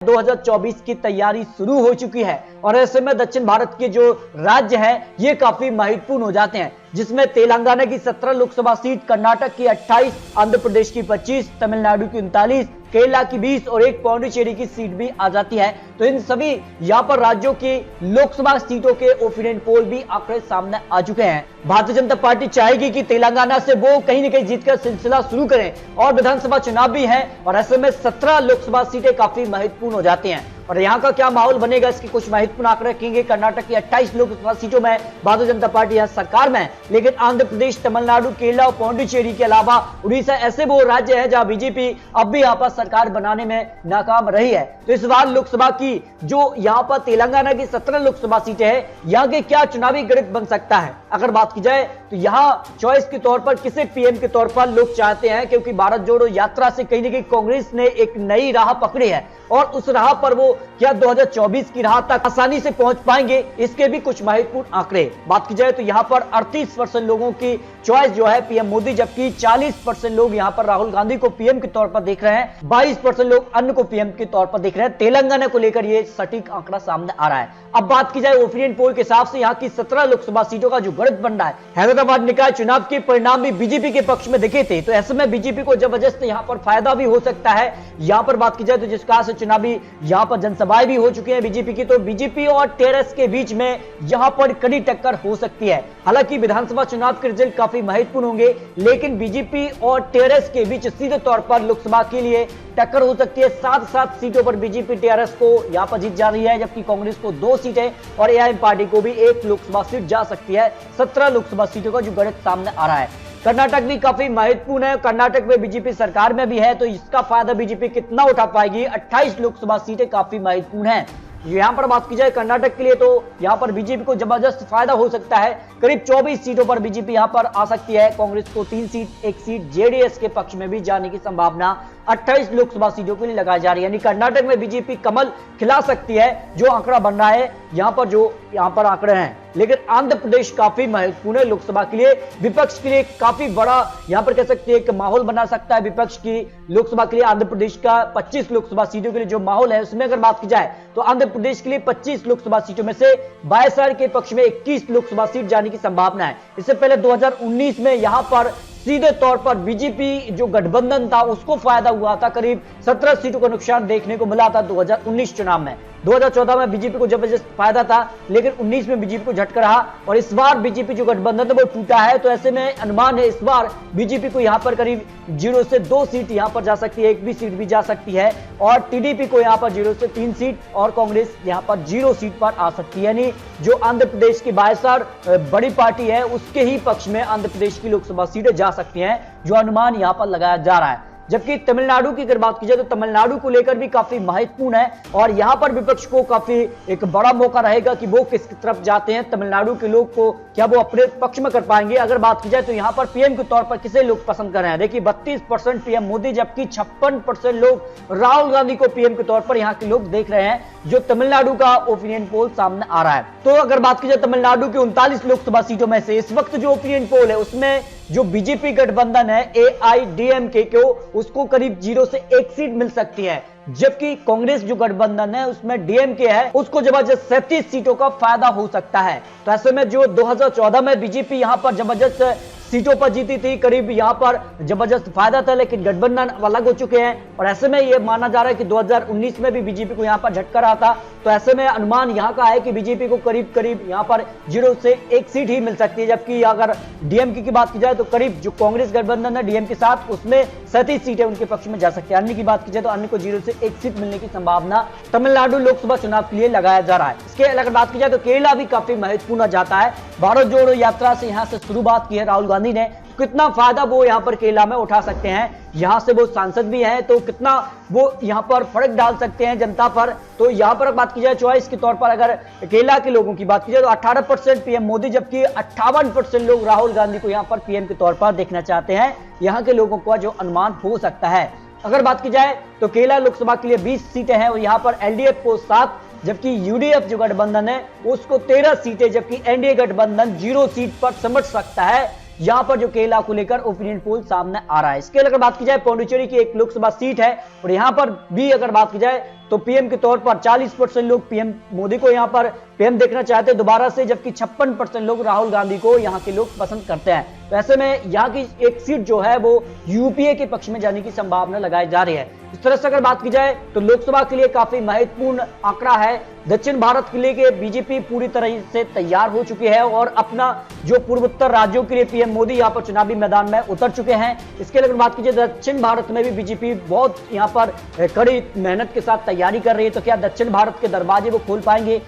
2024 की तैयारी शुरू हो चुकी है और ऐसे में दक्षिण भारत के जो राज्य हैं ये काफी महत्वपूर्ण हो जाते हैं, जिसमें तेलंगाना की 17 लोकसभा सीट, कर्नाटक की 28, आंध्र प्रदेश की 25, तमिलनाडु की 39, केरला की 20 और एक पौंडीचेरी की सीट भी आ जाती है। तो इन सभी यहाँ पर राज्यों की लोकसभा सीटों के ओपिनियन पोल भी आंकड़े सामने आ चुके हैं। भारतीय जनता पार्टी चाहेगी कि तेलंगाना से वो कहीं न कहीं जीतकर सिलसिला शुरू करें और विधानसभा चुनाव भी है और ऐसे में 17 लोकसभा सीटें काफी महत्वपूर्ण हो जाती हैं। और यहाँ का क्या माहौल बनेगा, इसके कुछ महत्वपूर्ण आंकड़े रखेंगे। कर्नाटक की 28 लोकसभा सीटों में भारतीय जनता पार्टी यहाँ सरकार में है, लेकिन आंध्र प्रदेश, तमिलनाडु, केरला और पौंडीचेरी के अलावा उड़ीसा ऐसे वो राज्य हैं जहां बीजेपी अब भी यहाँ पर सरकार बनाने में नाकाम रही है। तो इस बार लोकसभा की जो यहाँ पर तेलंगाना की 17 लोकसभा सीटें हैं, यहाँ के क्या चुनावी गणित बन सकता है अगर बात की जाए तो यहाँ चॉइस के तौर पर किसे पीएम के तौर पर लोग चाहते हैं, क्योंकि भारत जोड़ो यात्रा से कहीं ना कहीं कांग्रेस ने एक नई राह पकड़ी है और उस राह पर वो क्या 2024 की राह तक आसानी से पहुंच पाएंगे, इसके भी कुछ महत्वपूर्ण आंकड़े बात की जाए तो यहाँ पर 38% लोगों की चॉइस जो है पीएम मोदी, जबकि 40% लोग यहाँ पर राहुल गांधी को पीएम के तौर पर देख रहे हैं, 22% लोग अन्य को पीएम के तौर पर देख रहे हैं। तेलंगाना को लेकर ये सटीक आंकड़ा सामने आ रहा है। अब बात की जाए ओपिनियन पोल के हिसाब से यहाँ की 17 लोकसभा सीटों का जो गणित बन रहा है, हैदराबाद निकाय चुनाव के परिणाम भी बीजेपी के पक्ष में दिखे थे, तो ऐसे में बीजेपी को जबरदस्त यहाँ पर फायदा भी हो सकता है। यहाँ पर बात की जाए तो जिस कहा से चुनावी यहाँ पर जनसभाएं भी हो चुकी है बीजेपी की, तो बीजेपी और टीआरएस के बीच में यहाँ पर कड़ी टक्कर हो सकती है। हालांकि विधानसभा चुनाव के रिजल्ट काफी महत्वपूर्ण होंगे, लेकिन बीजेपी और टीआरएस के बीच सीधे तौर पर लोकसभा के लिए टक्कर हो सकती है। 7 सीटों पर बीजेपी टीआरएस को यहाँ पर जीत जा रही है, जबकि कांग्रेस को 2 सीटें और एआईएम पार्टी को भी 1 लोकसभा सीट जा सकती है। 17 लोकसभा सीटों का जो गणित सामने आ रहा है। कर्नाटक भी काफी महत्वपूर्ण है, कर्नाटक में बीजेपी सरकार में भी है, तो इसका फायदा बीजेपी कितना उठा पाएगी। 28 लोकसभा सीटें काफी महत्वपूर्ण हैं। यहाँ पर बात की जाए कर्नाटक के लिए तो यहाँ पर बीजेपी को जबरदस्त फायदा हो सकता है। करीब 24 सीटों पर बीजेपी यहाँ पर आ सकती है। कांग्रेस को 3 सीट, 1 सीट जेडीएस के पक्ष में भी जाने की संभावना 28 लोकसभा सीटों के लिए लगाई जा रही है। यानी कर्नाटक में बीजेपी कमल खिला सकती है, जो आंकड़ा बन रहा है यहाँ पर, जो यहाँ पर आंकड़े हैं। लेकिन आंध्र प्रदेश काफी महत्वपूर्ण है लोकसभा के लिए, विपक्ष के लिए काफी बड़ा यहाँ पर कह सकते हैं कि माहौल बना सकता है विपक्ष की लोकसभा के लिए। आंध्र प्रदेश का 25 लोकसभा सीटों के लिए जो माहौल है उसमें अगर बात की जाए तो आंध्र प्रदेश के लिए 25 लोकसभा सीटों में से वायएसआर के पक्ष में 21 लोकसभा सीट जाने की संभावना है। इससे पहले 2019 में यहाँ पर सीधे तौर पर बीजेपी जो गठबंधन था उसको फायदा हुआ था, करीब 17 सीटों का नुकसान देखने को मिला था 2019 चुनाव में। 2014 में बीजेपी को जबरदस्त फायदा था, लेकिन 19 में बीजेपी को झटका रहा और इस बार बीजेपी जो गठबंधन है वो टूटा है। तो ऐसे में अनुमान है इस बार बीजेपी को यहाँ पर करीब 0 से 2 सीट यहाँ पर जा सकती है, 1 भी सीट भी जा सकती है, और टीडीपी को यहाँ पर 0 से 3 सीट और कांग्रेस यहाँ पर 0 सीट पर आ सकती है। यानी जो आंध्र प्रदेश की वायएसआर बड़ी पार्टी है उसके ही पक्ष में आंध्र प्रदेश की लोकसभा सीटें जा सकती हैं, जो अनुमान यहाँ पर लगाया जा रहा है। जबकि तमिलनाडु की अगर बात की जाए तो तमिलनाडु को लेकर भी काफी महत्वपूर्ण है और यहां पर विपक्ष को काफी एक बड़ा मौका रहेगा कि वो किस तरफ जाते हैं। तमिलनाडु के लोग को क्या वो अपने पक्ष में कर पाएंगे। अगर बात की जाए तो यहां पर पीएम के तौर पर किसे लोग पसंद कर रहे हैं, देखिए 32% पीएम मोदी, जबकि 56% लोग राहुल गांधी को पीएम के तौर पर यहाँ के लोग देख रहे हैं, जो तमिलनाडु का ओपिनियन पोल सामने आ रहा है। तो अगर बात की जाए तमिलनाडु की 39 लोकसभा सीटों में से इस वक्त जो ओपिनियन पोल है उसमें जो बीजेपी गठबंधन है एआईडीएमके को, उसको करीब 0 से 1 सीट मिल सकती है, जबकि कांग्रेस जो गठबंधन है उसमें डीएमके है उसको जबरदस्त 37 सीटों का फायदा हो सकता है। तो ऐसे में जो 2014 में बीजेपी यहां पर जबरदस्त सीटों पर जीती थी, करीब यहां पर जबरदस्त फायदा था, लेकिन गठबंधन अलग हो चुके हैं और ऐसे में यह माना जा रहा है कि 2019 में भी बीजेपी को यहां पर झटका रहा था। तो ऐसे में अनुमान यहां का है कि बीजेपी को करीब करीब यहां पर 0 से 1 सीट ही मिल सकती है, जबकि अगर डीएमके की बात की जाए तो करीब जो कांग्रेस गठबंधन है डीएम के साथ उसमें 37 सीटें उनके पक्ष में जा सकती है। अन्य की बात की जाए तो अन्य को 0 से 1 सीट मिलने की संभावना तमिलनाडु लोकसभा चुनाव के लिए लगाया जा रहा है। इसके अगर बात की जाए तो केरला भी काफी महत्वपूर्ण जाता है। भारत जोड़ो यात्रा से यहां से शुरुआत की है राहुल गांधी ने, कितना फायदा वो यहां पर केरला में उठा सकते हैं। यहां से वो सांसद भी हैं, तो कितना वो यहां पर फर्क डाल सकते हैं जनता पर। तो यहां पर बात की जाए चॉइस के तौर पर अगर केरला के लोगों की बात की जाए तो 18% पीएम मोदी, जबकि 58% लोग राहुल गांधी को यहां पर पीएम के तौर पर देखना चाहते हैं। यहां के लोगों का जो अनुमान हो सकता है, अगर बात की जाए तो केरला लोकसभा के लिए 20 सीटें हैं और यहां पर एलडीएफ को 7, जबकि यूडीएफ जो गठबंधन है उसको 13 सीटें, जबकि एनडीए गठबंधन 0 सीट पर समझ सकता है। यहां पर जो केरला को लेकर ओपिनियन पोल सामने आ रहा है। इसके अगर बात की जाए, पौंडीचेरी की एक लोकसभा सीट है और यहां पर भी अगर बात की जाए तो पीएम के तौर पर 40% लोग पीएम मोदी को यहां पर पीएम देखना चाहते हैं दोबारा से, जबकि 56% लोग राहुल गांधी को यहां के लोग पसंद करते हैं। तो ऐसे में यहां की एक सीट जो है वो यूपीए के पक्ष में जाने की संभावना लगाई जा रही है। इस तरह से अगर बात की जाए तो लोकसभा के लिए काफी महत्वपूर्ण आंकड़ा है। दक्षिण भारत के लिए बीजेपी पूरी तरह से तैयार हो चुकी है और अपना जो पूर्वोत्तर राज्यों के लिए पीएम मोदी यहां पर चुनावी मैदान में उतर चुके हैं। इसके अगर बात की जाए दक्षिण भारत में भी बीजेपी बहुत यहां पर कड़ी मेहनत के साथ तैयारी कर रही है। तो क्या दक्षिण भारत के दरवाजे वो खोल पाएंगे?